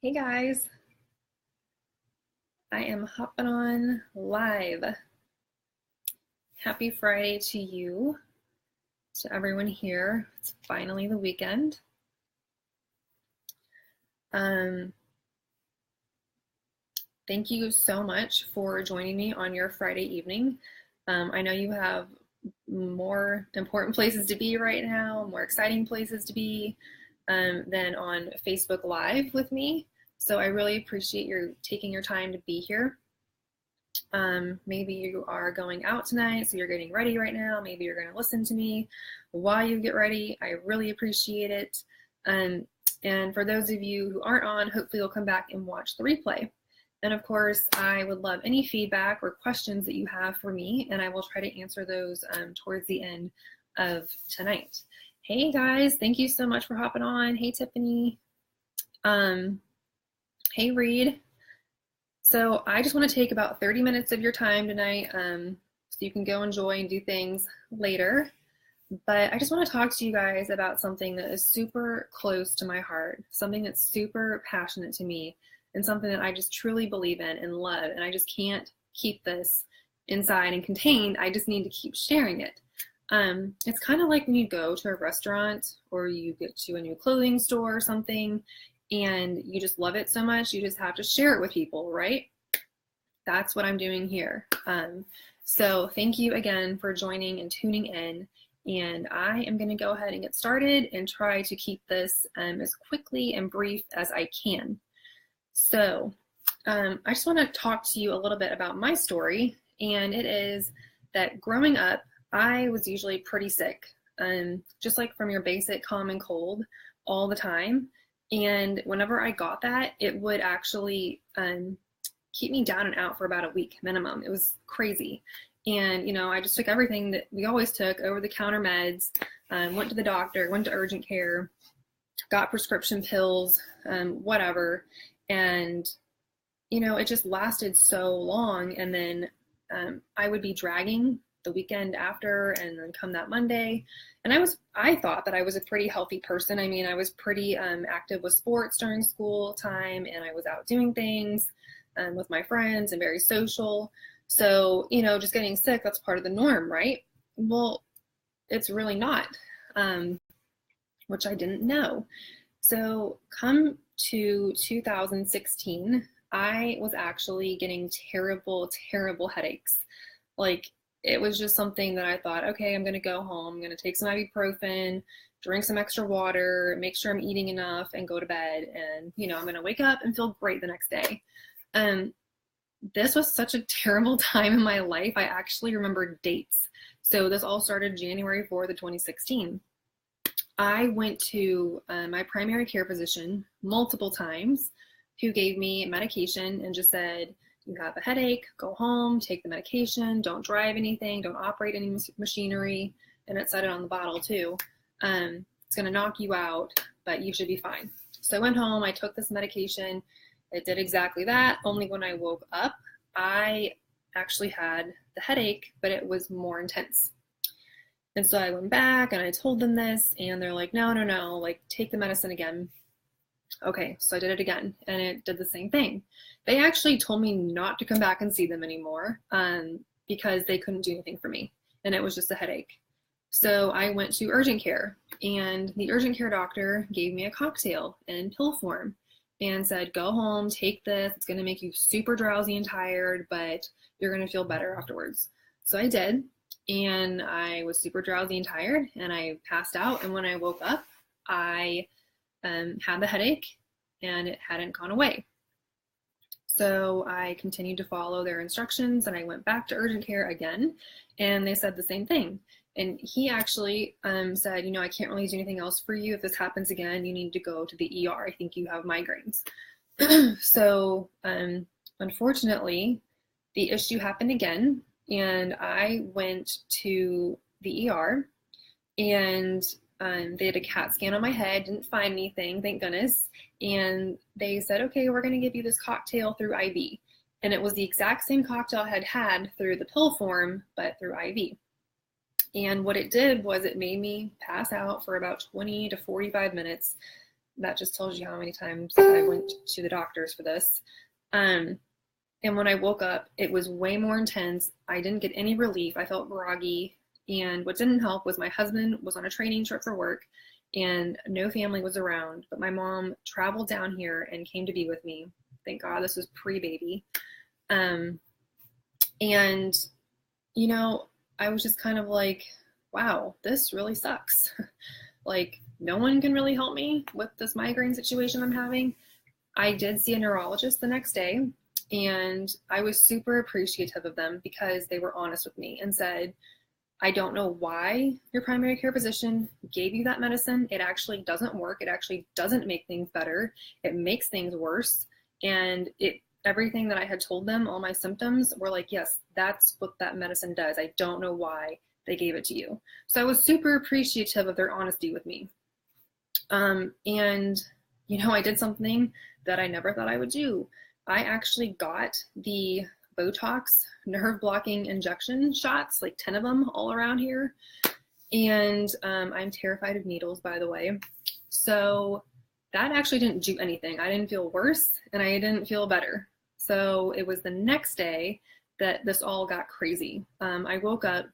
Hey guys, I am hopping on live. Happy Friday to you, to everyone here. It's finally the weekend. Um, Thank you so much for joining me on your Friday evening. I know you have more important places to be right now, more exciting places to be than on Facebook Live with me. So I really appreciate your taking your time to be here. Maybe you are going out tonight, so you're getting ready right now. Maybe you're going to listen to me while you get ready. I really appreciate it. And for those of you who aren't on, hopefully you'll come back and watch the replay. And of course, I would love any feedback or questions that you have for me, and I will try to answer those towards the end of tonight. Hey guys, thank you so much for hopping on. Hey Tiffany. Hey Reed. So I just want to take about 30 minutes of your time tonight so you can go enjoy and do things later. But I just want to talk to you guys about something that is super close to my heart, something that's super passionate to me, and something that I just truly believe in and love. And I just can't keep this inside and contained. I just need to keep sharing it. It's kind of like when you go to a restaurant or you get to a new clothing store or something and you just love it so much, you just have to share it with people, right? That's what I'm doing here. So thank you again for joining and tuning in. And I am going to go ahead and get started and try to keep this as quickly and brief as I can. So I just want to talk to you a little bit about my story. And it is that growing up, I was usually pretty sick, just like from your basic common cold all the time. And whenever I got that, it would actually keep me down and out for about a week minimum. It was crazy. And, you know, I just took everything that we always took, over-the-counter meds, went to the doctor, went to urgent care, got prescription pills, whatever. And, you know, it just lasted so long. And then I would be dragging the weekend after and then come that Monday. And I thought that I was a pretty healthy person. I mean, I was pretty active with sports during school time, and I was out doing things with my friends and very social. So, you know, just getting sick, that's part of the norm, right? Well, it's really not, which I didn't know. So come to 2016, I was actually getting terrible, terrible headaches. Like, it was just something that I thought, okay, I'm going to go home. I'm going to take some ibuprofen, drink some extra water, make sure I'm eating enough, and go to bed. And, you know, I'm going to wake up and feel great the next day. This was such a terrible time in my life. I actually remember dates. So this all started January 4th of 2016. I went to my primary care physician multiple times, who gave me medication and just said, you have a headache, go home, take the medication, don't drive anything, don't operate any machinery. And it said it on the bottle too. It's going to knock you out, but you should be fine. So I went home, I took this medication. It did exactly that. Only when I woke up, I actually had the headache, but it was more intense. And so I went back and I told them this, and they're like, no, like, take the medicine again. Okay, so I did it again, and it did the same thing. They actually told me not to come back and see them anymore because they couldn't do anything for me, and it was just a headache. So I went to urgent care, and the urgent care doctor gave me a cocktail in pill form and said, go home, take this. It's going to make you super drowsy and tired, but you're going to feel better afterwards. So I did, and I was super drowsy and tired, and I passed out. And when I woke up, I had the headache, and it hadn't gone away. So I continued to follow their instructions, and I went back to urgent care again, and they said the same thing. And he actually said, you know, I can't really do anything else for you. If this happens again, you need to go to the ER. I think you have migraines. So unfortunately, the issue happened again, and I went to the ER, and they did a CAT scan on my head, didn't find anything, thank goodness. And they said, okay, we're going to give you this cocktail through IV. And it was the exact same cocktail I had had through the pill form, but through IV. And what it did was it made me pass out for about 20 to 45 minutes, that just tells you how many times I went to the doctors for this. And when I woke up, it was way more intense. I didn't get any relief. I felt groggy. And what didn't help was my husband was on a training trip for work and no family was around. But my mom traveled down here and came to be with me. Thank God this was pre-baby. And, you know, I was just kind of like, wow, this really sucks. Like, no one can really help me with this migraine situation I'm having. I did see a neurologist the next day, and I was super appreciative of them because they were honest with me and said, I don't know why your primary care physician gave you that medicine. It actually doesn't work. It actually doesn't make things better. It makes things worse. And everything that I had told them, all my symptoms were like, yes, that's what that medicine does. I don't know why they gave it to you. So I was super appreciative of their honesty with me. And, you know, I did something that I never thought I would do. I actually got the Botox nerve blocking injection shots, like 10 of them all around here. And I'm terrified of needles, by the way. So that actually didn't do anything. I didn't feel worse and I didn't feel better. So it was the next day that this all got crazy. I woke up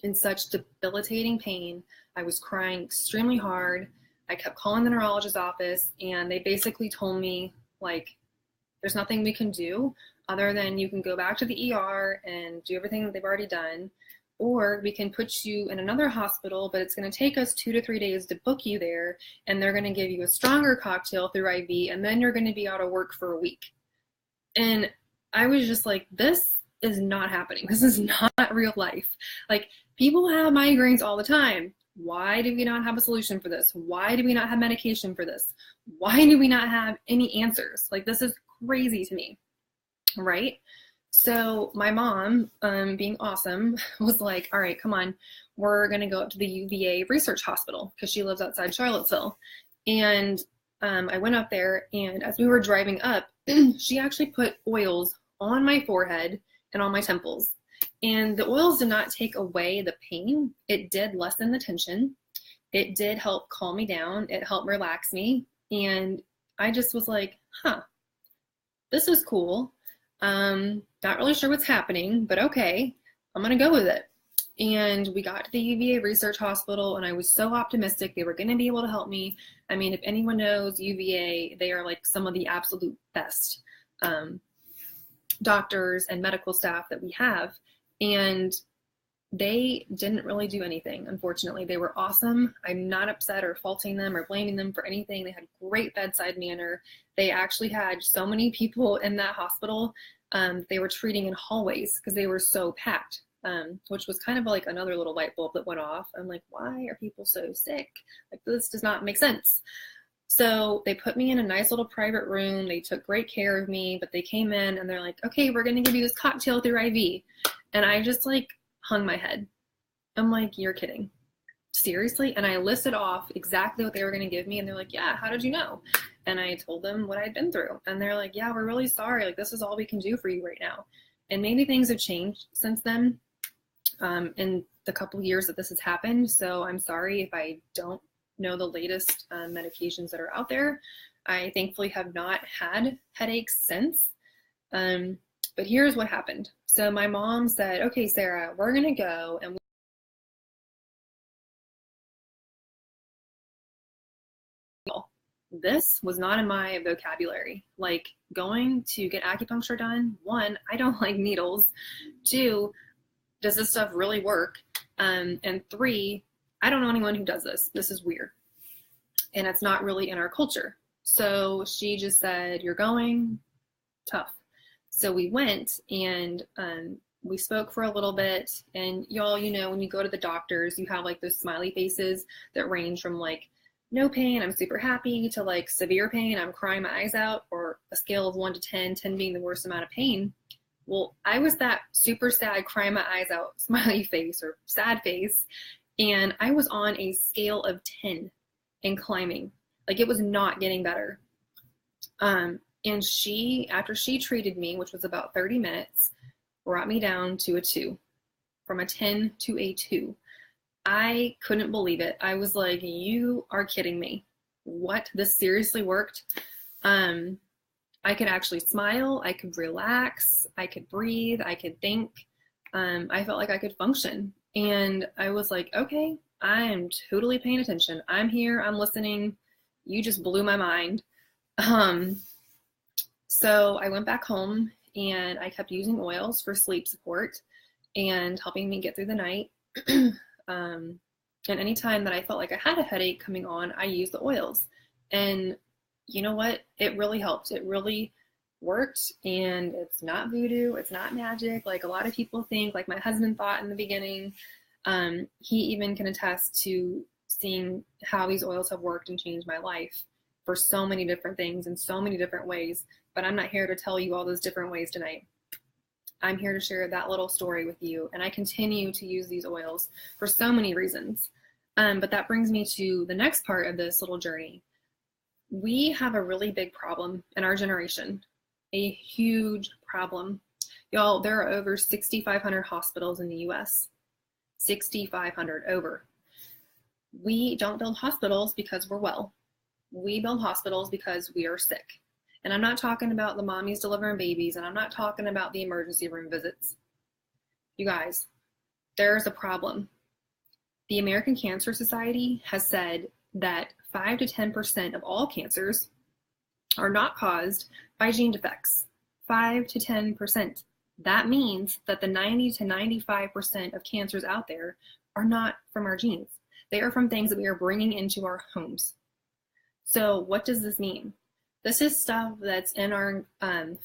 in such debilitating pain. I was crying extremely hard. I kept calling the neurologist's office and they basically told me, like, there's nothing we can do other than you can go back to the ER and do everything that they've already done, or we can put you in another hospital, but it's going to take us 2 to 3 days to book you there, and they're going to give you a stronger cocktail through IV, and then you're going to be out of work for a week. And I was just like, this is not happening. This is not real life. Like, people have migraines all the time. Why do we not have a solution for this? Why do we not have medication for this? Why do we not have any answers? Like, this is crazy to me, right? So my mom, being awesome, was like, all right, come on, we're going to go up to the UVA Research Hospital because she lives outside Charlottesville. And I went up there, and as we were driving up, she actually put oils on my forehead and on my temples. And the oils did not take away the pain. It did lessen the tension. It did help calm me down. It helped relax me. And I just was like, huh, this is cool. Not really sure what's happening, but okay, I'm going to go with it. And we got to the UVA Research Hospital, and I was so optimistic they were going to be able to help me. I mean, if anyone knows UVA, they are like some of the absolute best doctors and medical staff that we have. And they didn't really do anything, unfortunately. They were awesome. I'm not upset or faulting them or blaming them for anything. They had great bedside manner. They actually had so many people in that hospital they were treating in hallways because they were so packed, which was kind of like another little light bulb that went off. I'm like, why are people so sick? Like, this does not make sense. So they put me in a nice little private room. They took great care of me, but they came in and they're like, okay, we're going to give you this cocktail through IV. And I just like hung my head. I'm like, you're kidding. Seriously? And I listed off exactly what they were going to give me. And they're like, yeah, how did you know? And I told them what I'd been through. And they're like, yeah, we're really sorry. Like, this is all we can do for you right now. And maybe things have changed since then in the couple of years that this has happened. So I'm sorry if I don't know the latest medications that are out there. I thankfully have not had headaches since. But here's what happened. So my mom said, okay, Sarah, we're going to go and this was not in my vocabulary. Like, going to get acupuncture done, 1, I don't like needles. 2, does this stuff really work? And 3, I don't know anyone who does this. This is weird. And it's not really in our culture. So she just said, you're going? Tough. So we went and we spoke for a little bit. And y'all, you know, when you go to the doctors, you have like those smiley faces that range from like no pain, I'm super happy, to like severe pain, I'm crying my eyes out, or a scale of 1 to 10, 10 being the worst amount of pain. Well, I was that super sad, crying my eyes out, smiley face or sad face. And I was on a scale of 10 and climbing. Like, it was not getting better. And she, after she treated me, which was about 30 minutes, brought me down to a 2, from a 10 to a 2. I couldn't believe it. I was like, you are kidding me. what? This seriously worked? I could actually smile, I could relax, I could breathe, I could think. I felt like I could function. And I was like, okay, I am totally paying attention. I'm here, I'm listening. You just blew my mind. Um, so I went back home and I kept using oils for sleep support and helping me get through the night. And anytime that I felt like I had a headache coming on, I used the oils. And you know what? It really helped. It really worked. And it's not voodoo, it's not magic like a lot of people think, like my husband thought in the beginning. He even can attest to seeing how these oils have worked and changed my life for so many different things in so many different ways. But I'm not here to tell you all those different ways tonight. I'm here to share that little story with you. And I continue to use these oils for so many reasons. But that brings me to the next part of this little journey. We have a really big problem in our generation, a huge problem. Y'all, there are over 6,500 hospitals in the US. 6,500 over. We don't build hospitals because we're well. We build hospitals because we are sick. And I'm not talking about the mommies delivering babies, and I'm not talking about the emergency room visits. You guys, there's a problem. The American Cancer Society has said that 5 to 10% of all cancers are not caused by gene defects. 5 to 10%. That means that the 90 to 95% of cancers out there are not from our genes. They are from things that we are bringing into our homes. So what does this mean? This is stuff that's in our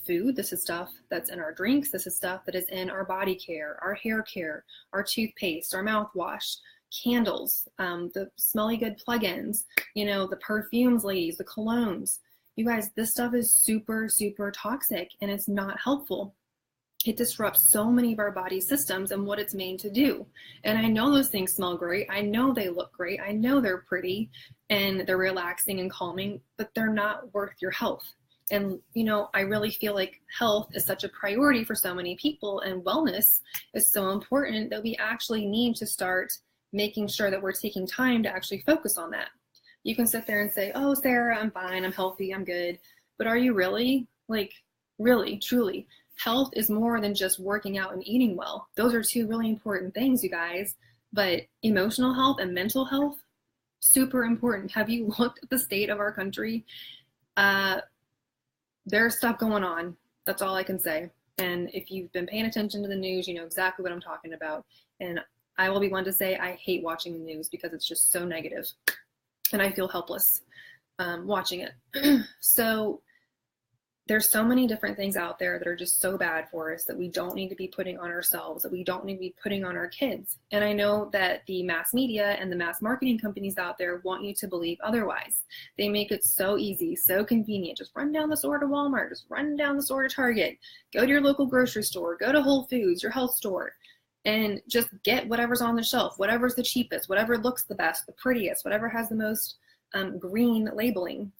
food. This is stuff that's in our drinks. This is stuff that is in our body care, our hair care, our toothpaste, our mouthwash, candles, the smelly good plugins, the perfumes, ladies, the colognes. You guys, this stuff is super, super toxic and it's not helpful. It disrupts so many of our body systems and what it's made to do. And I know those things smell great. I know they look great. I know they're pretty and they're relaxing and calming, but they're not worth your health. And, I really feel like health is such a priority for so many people, and wellness is so important that we actually need to start making sure that we're taking time to actually focus on that. You can sit there and say, oh, Sarah, I'm fine, I'm healthy, I'm good. But are you really? Like, really, truly? Health is more than just working out and eating well. Those are two really important things, you guys. But emotional health and mental health, super important. Have you looked at the state of our country? There's stuff going on. That's all I can say. And if you've been paying attention to the news, you know exactly what I'm talking about. And I will be one to say I hate watching the news because it's just so negative. And I feel helpless watching it. So there's so many different things out there that are just so bad for us that we don't need to be putting on ourselves, that we don't need to be putting on our kids. And I know that the mass media and the mass marketing companies out there want you to believe otherwise. They make it so easy, so convenient. Just run down the store to Walmart, just run down the store to Target, go to your local grocery store, go to Whole Foods, your health store, and just get whatever's on the shelf, whatever's the cheapest, whatever looks the best, the prettiest, whatever has the most green labeling.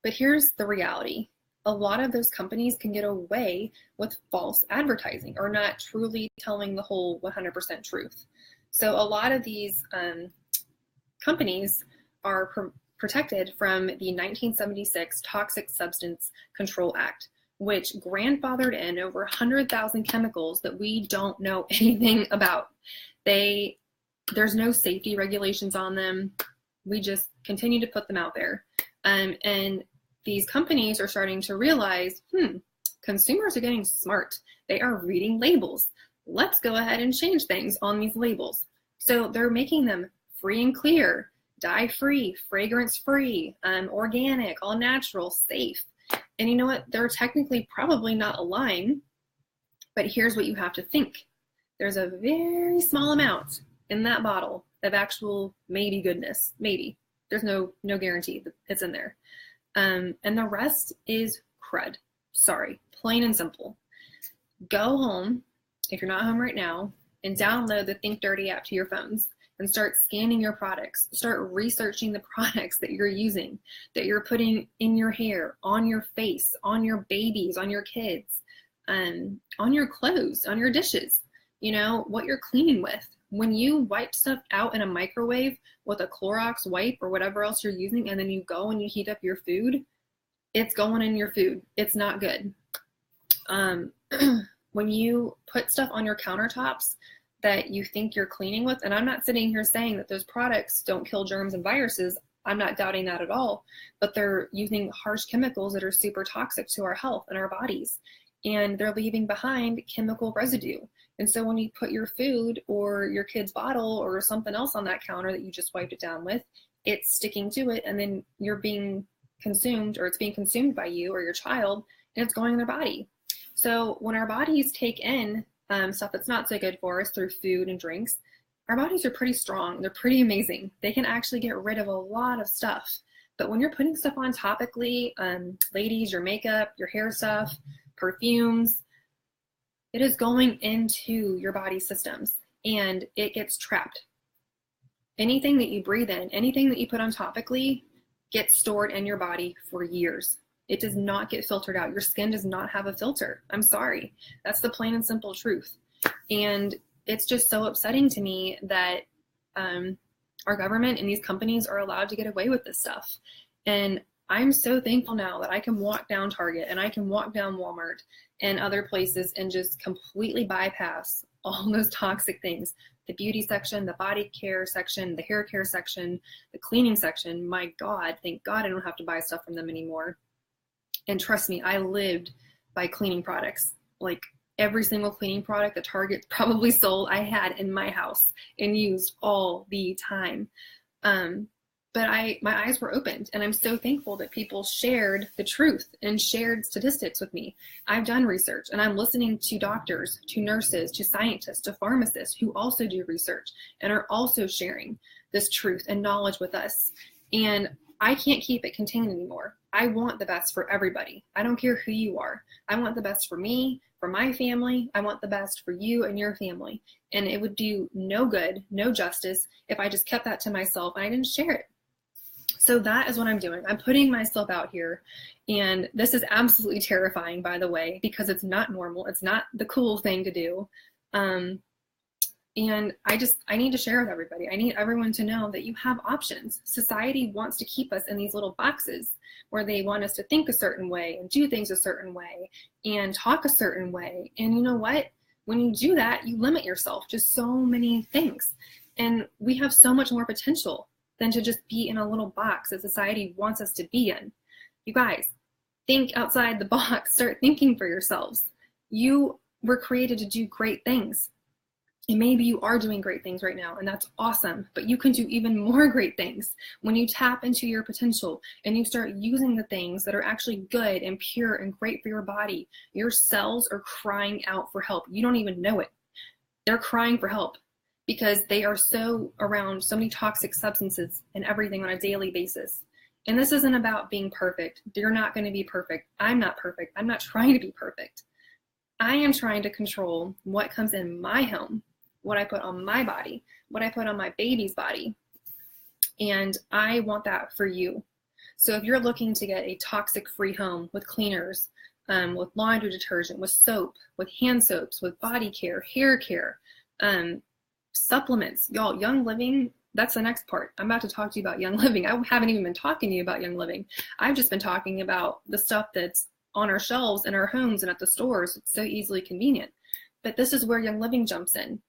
But here's the reality. A lot of those companies can get away with false advertising or not truly telling the whole 100% truth. So a lot of these companies are protected from the 1976 Toxic Substance Control Act, which grandfathered in over 100,000 chemicals that we don't know anything about. There's no safety regulations on them. We just continue to put them out there. And these companies are starting to realize, consumers are getting smart. They are reading labels. Let's go ahead and change things on these labels. So they're making them free and clear, dye-free, fragrance-free, organic, all natural, safe. And you know what? They're technically probably not a line, but here's what you have to think. There's a very small amount in that bottle of actual maybe goodness, maybe. There's no guarantee that it's in there. And the rest is crud. Sorry, plain and simple. Go home, if you're not home right now, and download the Think Dirty app to your phones and start scanning your products. Start researching the products that you're using, that you're putting in your hair, on your face, on your babies, on your kids, on your clothes, on your dishes, what you're cleaning with. When you wipe stuff out in a microwave with a Clorox wipe or whatever else you're using, and then you go and you heat up your food, it's going in your food. It's not good. When you put stuff on your countertops that you think you're cleaning with, and I'm not sitting here saying that those products don't kill germs and viruses, I'm not doubting that at all, but they're using harsh chemicals that are super toxic to our health and our bodies, and they're leaving behind chemical residue. And so when you put your food or your kid's bottle or something else on that counter that you just wiped it down with, it's sticking to it, and then you're being consumed, or it's being consumed by you or your child, and it's going in their body. So when our bodies take in stuff that's not so good for us through food and drinks, our bodies are pretty strong. They're pretty amazing. They can actually get rid of a lot of stuff. But when you're putting stuff on topically, ladies, your makeup, your hair stuff, perfumes, it is going into your body systems and it gets trapped. Anything that you breathe in, anything that you put on topically gets stored in your body for years. It does not get filtered out. Your skin does not have a filter. I'm sorry. That's the plain and simple truth. And it's just so upsetting to me that our government and these companies are allowed to get away with this stuff. And I'm so thankful now that I can walk down Target and I can walk down Walmart and other places and just completely bypass all those toxic things. The beauty section, the body care section, the hair care section, the cleaning section. My God, thank God I don't have to buy stuff from them anymore. And trust me, I lived by cleaning products. Like every single cleaning product that Target probably sold, I had in my house and used all the time. But my eyes were opened, and I'm so thankful that people shared the truth and shared statistics with me. I've done research, and I'm listening to doctors, to nurses, to scientists, to pharmacists who also do research and are also sharing this truth and knowledge with us. And I can't keep it contained anymore. I want the best for everybody. I don't care who you are. I want the best for me, for my family. I want the best for you and your family. And it would do no good, no justice if I just kept that to myself and I didn't share it. So that is what I'm doing. I'm putting myself out here. And this is absolutely terrifying, by the way, because it's not normal. It's not the cool thing to do. And I need to share with everybody. I need everyone to know that you have options. Society wants to keep us in these little boxes where they want us to think a certain way and do things a certain way and talk a certain way. And you know what? When you do that, you limit yourself to so many things. And we have so much more potential than to just be in a little box that society wants us to be in. You guys, think outside the box. Start thinking for yourselves. You were created to do great things. And maybe you are doing great things right now, and that's awesome. But you can do even more great things when you tap into your potential and you start using the things that are actually good and pure and great for your body. Your cells are crying out for help. You don't even know it. They're crying for help because they are so around so many toxic substances and everything on a daily basis. And this isn't about being perfect. You're not going to be perfect. I'm not perfect. I'm not trying to be perfect. I am trying to control what comes in my home, what I put on my body, what I put on my baby's body. And I want that for you. So if you're looking to get a toxic-free home with cleaners, with laundry detergent, with soap, with hand soaps, with body care, hair care, supplements, y'all, Young Living, that's the next part. I'm about to talk to you about Young Living. I haven't even been talking to you about Young Living. I've just been talking about the stuff that's on our shelves in our homes and at the stores. It's so easily convenient. But this is where Young Living jumps in.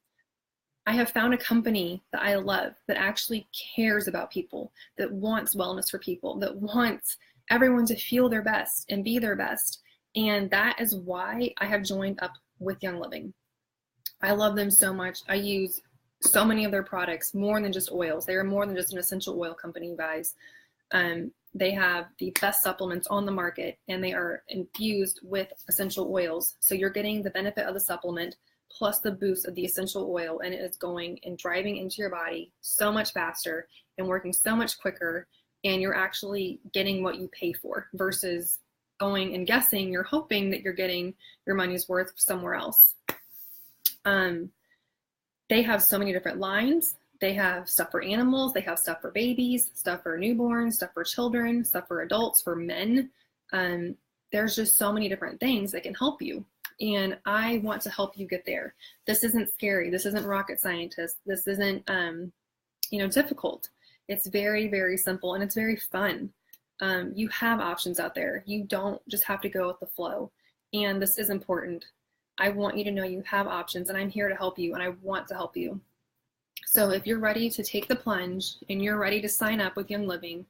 I have found a company that I love that actually cares about people, that wants wellness for people, that wants everyone to feel their best and be their best. And that is why I have joined up with Young Living. I love them so much. I use so many of their products, more than just oils. They are more than just an essential oil company, you guys. They have the best supplements on the market, and they are infused with essential oils. So you're getting the benefit of the supplement plus the boost of the essential oil, and it is going and driving into your body so much faster and working so much quicker, and you're actually getting what you pay for versus going and guessing. You're hoping that you're getting your money's worth somewhere else. They have so many different lines. They have stuff for animals. They have stuff for babies, stuff for newborns, stuff for children, stuff for adults, for men. There's just so many different things that can help you. And I want to help you get there. This isn't scary. This isn't rocket scientist. This isn't, difficult. It's very, very simple, and it's very fun. You have options out there. You don't just have to go with the flow. And this is important. I want you to know you have options, and I'm here to help you, and I want to help you. So if you're ready to take the plunge and you're ready to sign up with Young Living,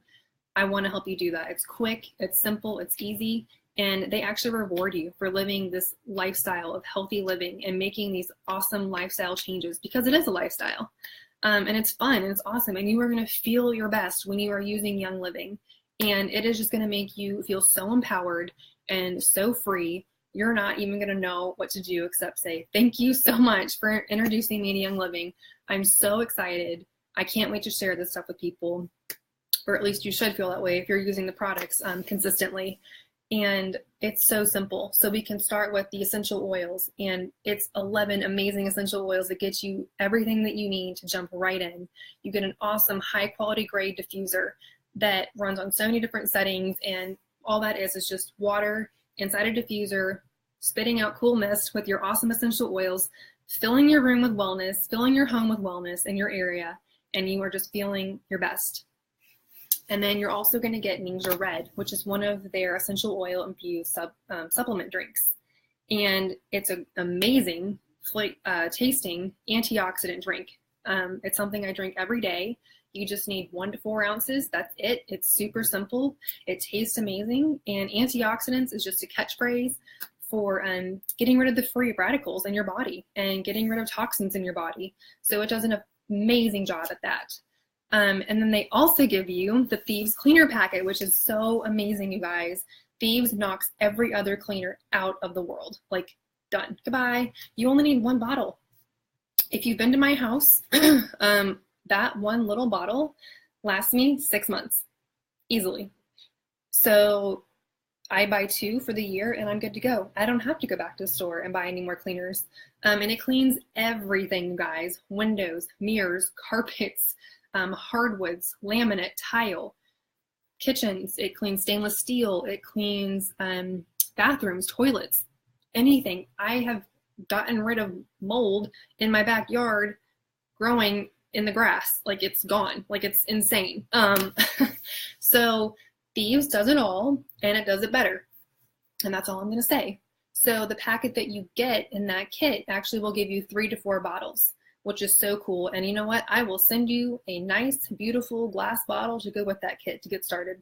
I want to help you do that. It's quick, it's simple, it's easy, and they actually reward you for living this lifestyle of healthy living and making these awesome lifestyle changes, because it is a lifestyle. And it's fun and it's awesome, and you are going to feel your best when you are using Young Living. And it is just going to make you feel so empowered and so free. You're not even going to know what to do except say, thank you so much for introducing me to Young Living. I'm so excited. I can't wait to share this stuff with people, or at least you should feel that way if you're using the products consistently. And it's so simple. So we can start with the essential oils, and it's 11 amazing essential oils that get you everything that you need to jump right in. You get an awesome high quality grade diffuser that runs on so many different settings, and all that is just water inside a diffuser, spitting out cool mist with your awesome essential oils, filling your room with wellness, filling your home with wellness in your area, and you are just feeling your best. And then you're also going to get Ningxia Red, which is one of their essential oil infused supplement drinks. And it's an amazing tasting antioxidant drink. It's something I drink every day. You just need 1 to 4 ounces. That's it. It's super simple. It tastes amazing. And antioxidants is just a catchphrase for getting rid of the free radicals in your body and getting rid of toxins in your body. So it does an amazing job at that. And then they also give you the Thieves Cleaner Packet, which is so amazing, you guys. Thieves knocks every other cleaner out of the world. Like, done. Goodbye. You only need 1 bottle. If you've been to my house, that 1 little bottle lasts me 6 months, easily. So I buy 2 for the year and I'm good to go. I don't have to go back to the store and buy any more cleaners. And it cleans everything, you guys. Windows, mirrors, carpets, hardwoods, laminate, tile, kitchens. It cleans stainless steel. It cleans bathrooms, toilets, anything. I have gotten rid of mold in my backyard growing in the grass. Like, it's gone. Like, it's insane. So Thieves does it all, and it does it better. And that's all I'm going to say. So the packet that you get in that kit actually will give you 3 to 4 bottles, which is so cool. And you know what? I will send you a nice, beautiful glass bottle to go with that kit to get started.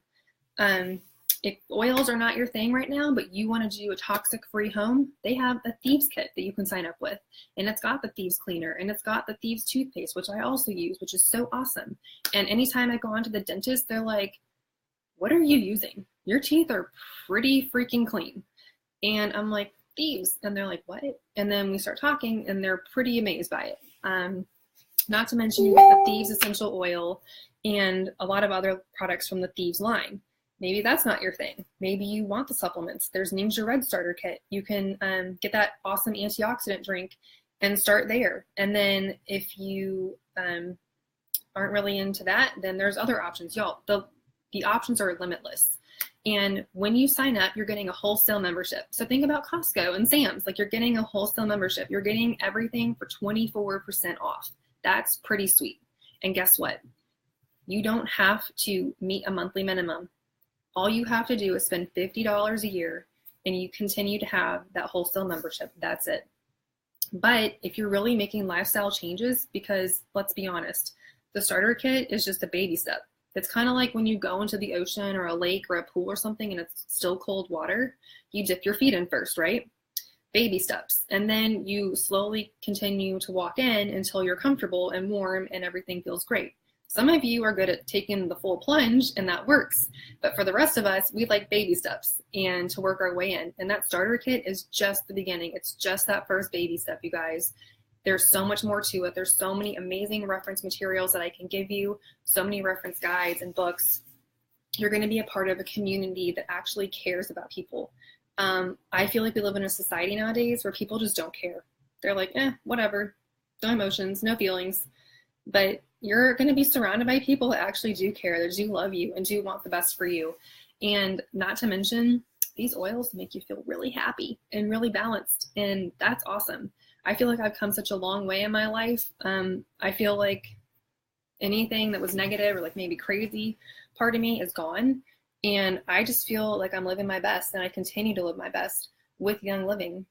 If oils are not your thing right now, but you want to do a toxic-free home, they have a Thieves kit that you can sign up with. And it's got the Thieves cleaner, and it's got the Thieves toothpaste, which I also use, which is so awesome. And anytime I go on to the dentist, they're like, what are you using? Your teeth are pretty freaking clean. And I'm like, Thieves. And they're like, what? And then we start talking, and they're pretty amazed by it. Not to mention you get the Thieves essential oil and a lot of other products from the Thieves line. Maybe that's not your thing. Maybe you want the supplements. There's Ningxia Red Starter Kit. You can get that awesome antioxidant drink and start there. And then if you aren't really into that, then there's other options. Y'all, the options are limitless. And when you sign up, you're getting a wholesale membership. So think about Costco and Sam's. Like, you're getting a wholesale membership. You're getting everything for 24% off. That's pretty sweet. And guess what? You don't have to meet a monthly minimum. All you have to do is spend $50 a year, and you continue to have that wholesale membership. That's it. But if you're really making lifestyle changes, because let's be honest, the starter kit is just a baby step. It's kind of like when you go into the ocean or a lake or a pool or something and it's still cold water, you dip your feet in first, right? Baby steps. And then you slowly continue to walk in until you're comfortable and warm and everything feels great. Some of you are good at taking the full plunge, and that works. But for the rest of us, we like baby steps and to work our way in. And that starter kit is just the beginning. It's just that first baby step, you guys. There's so much more to it. There's so many amazing reference materials that I can give you, so many reference guides and books. You're going to be a part of a community that actually cares about people. I feel like we live in a society nowadays where people just don't care. They're like, whatever, no emotions, no feelings. But you're going to be surrounded by people that actually do care, that do love you and do want the best for you. And not to mention, these oils make you feel really happy and really balanced. And that's awesome. I feel like I've come such a long way in my life. I feel like anything that was negative or like maybe crazy part of me is gone. And I just feel like I'm living my best, and I continue to live my best with Young Living.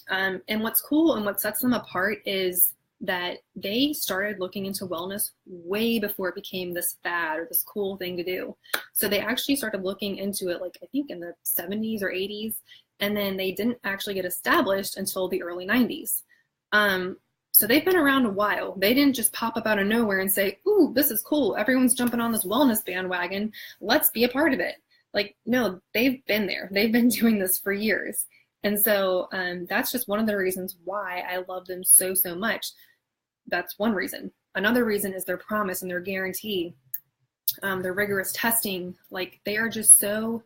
And what's cool and what sets them apart is that they started looking into wellness way before it became this fad or this cool thing to do. So they actually started looking into it, like I think in the 70s or 80s, and then they didn't actually get established until the early 90s. So they've been around a while. They didn't just pop up out of nowhere and say, ooh, this is cool. Everyone's jumping on this wellness bandwagon. Let's be a part of it. Like, no, they've been there. They've been doing this for years. And so that's just one of the reasons why I love them so, so much. That's one reason. Another reason is their promise and their guarantee, their rigorous testing. Like, they are just so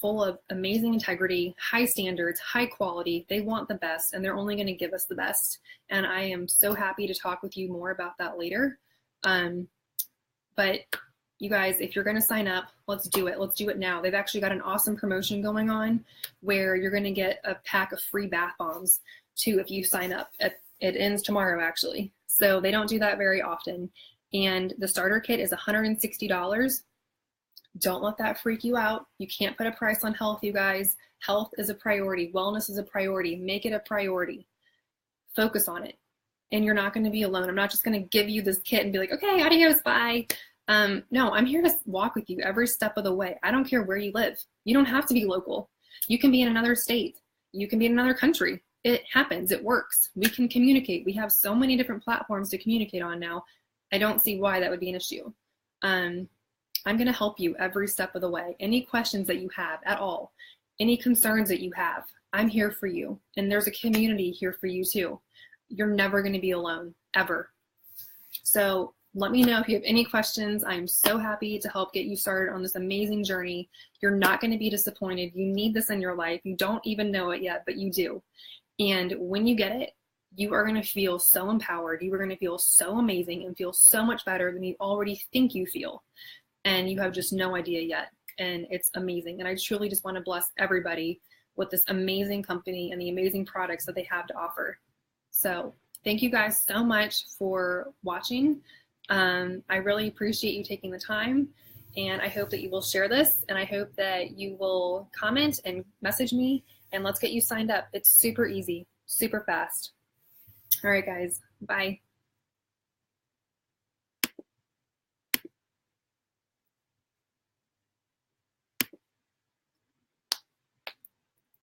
full of amazing integrity, high standards, high quality. They want the best, and they're only going to give us the best. And I am so happy to talk with you more about that later. But you guys, if you're going to sign up, let's do it. Let's do it now. They've actually got an awesome promotion going on where you're going to get a pack of free bath bombs too if you sign up. It ends tomorrow, actually. So they don't do that very often. And the starter kit is $160. Don't let that freak you out. You can't put a price on health, you guys. Health is a priority. Wellness is a priority. Make it a priority. Focus on it. And you're not going to be alone. I'm not just going to give you this kit and be like, okay, adios, bye. No, I'm here to walk with you every step of the way. I don't care where you live. You don't have to be local. You can be in another state. You can be in another country. It happens. It works. We can communicate. We have so many different platforms to communicate on now. I don't see why that would be an issue. I'm going to help you every step of the way. Any questions that you have at all, any concerns that you have, I'm here for you. And there's a community here for you too. You're never going to be alone, ever. So let me know if you have any questions. I'm so happy to help get you started on this amazing journey. You're not going to be disappointed. You need this in your life. You don't even know it yet, but you do. And when you get it, you are going to feel so empowered. You are going to feel so amazing and feel so much better than you already think you feel. And you have just no idea yet. And it's amazing. And I truly just want to bless everybody with this amazing company and the amazing products that they have to offer. So thank you guys so much for watching. I really appreciate you taking the time, and I hope that you will share this, and I hope that you will comment and message me, and let's get you signed up. It's super easy, super fast. All right, guys. Bye.